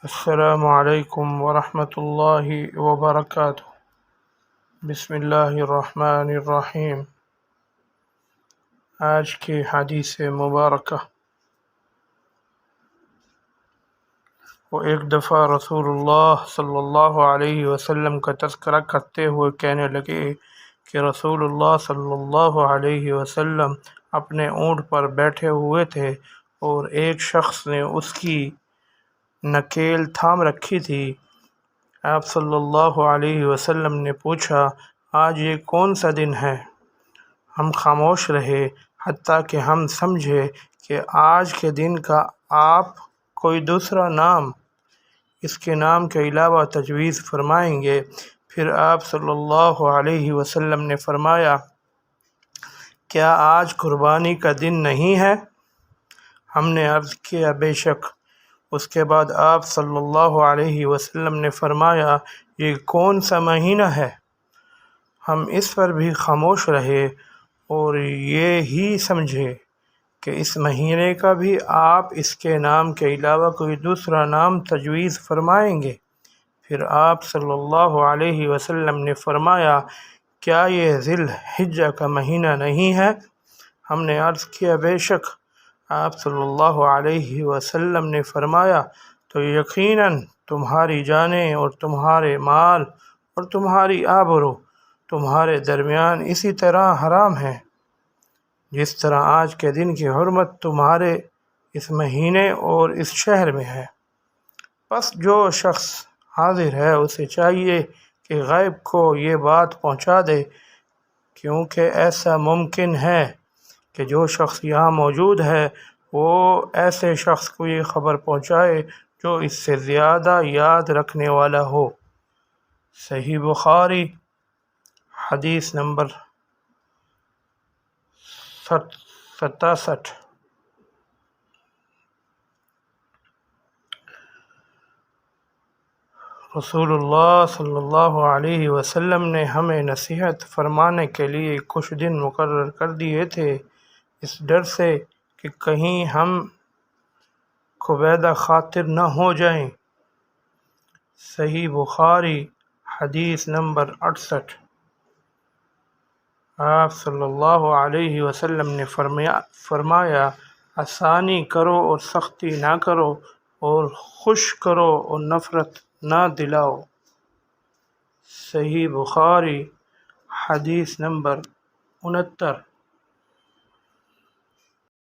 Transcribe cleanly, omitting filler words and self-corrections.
السلام علیکم ورحمۃ اللہ وبرکاتہ۔ بسم اللہ الرحمن الرحیم۔ آج کی حدیث مبارکہ، وہ ایک دفعہ رسول اللہ صلی اللہ علیہ وسلم کا تذکرہ کرتے ہوئے کہنے لگے کہ رسول اللہ صلی اللہ علیہ وسلم اپنے اونٹ پر بیٹھے ہوئے تھے اور ایک شخص نے اس کی نکیل تھام رکھی تھی۔ آپ صلی اللہ علیہ وسلم نے پوچھا، آج یہ کون سا دن ہے؟ ہم خاموش رہے حتیٰ کہ ہم سمجھے کہ آج کے دن کا آپ کوئی دوسرا نام اس کے نام کے علاوہ تجویز فرمائیں گے۔ پھر آپ صلی اللہ علیہ وسلم نے فرمایا، کیا آج قربانی کا دن نہیں ہے؟ ہم نے عرض کیا، بے شک۔ اس کے بعد آپ صلی اللہ علیہ وسلم نے فرمایا، یہ کون سا مہینہ ہے؟ ہم اس پر بھی خاموش رہے اور یہ ہی سمجھے کہ اس مہینے کا بھی آپ اس کے نام کے علاوہ کوئی دوسرا نام تجویز فرمائیں گے۔ پھر آپ صلی اللہ علیہ وسلم نے فرمایا، کیا یہ ذی الحجہ کا مہینہ نہیں ہے؟ ہم نے عرض کیا، بے شک۔ آپ صلی اللہ علیہ وسلم نے فرمایا، تو یقیناً تمہاری جانیں اور تمہارے مال اور تمہاری آبرو تمہارے درمیان اسی طرح حرام ہیں جس طرح آج کے دن کی حرمت تمہارے اس مہینے اور اس شہر میں ہے۔ پس جو شخص حاضر ہے اسے چاہیے کہ غائب کو یہ بات پہنچا دے، کیونکہ ایسا ممکن ہے کہ جو شخص یہاں موجود ہے وہ ایسے شخص کو یہ خبر پہنچائے جو اس سے زیادہ یاد رکھنے والا ہو۔ صحیح بخاری، حدیث نمبر 67۔ رسول اللہ صلی اللہ علیہ وسلم نے ہمیں نصیحت فرمانے کے لیے کچھ دن مقرر کر دیے تھے، اس ڈر سے کہ کہیں ہم کبیدہ خاطر نہ ہو جائیں۔ صحیح بخاری، حدیث نمبر 68۔ آپ صلی اللہ علیہ وسلم نے فرمایا، آسانی کرو اور سختی نہ کرو، اور خوش کرو اور نفرت نہ دلاؤ۔ صحیح بخاری، حدیث نمبر 69۔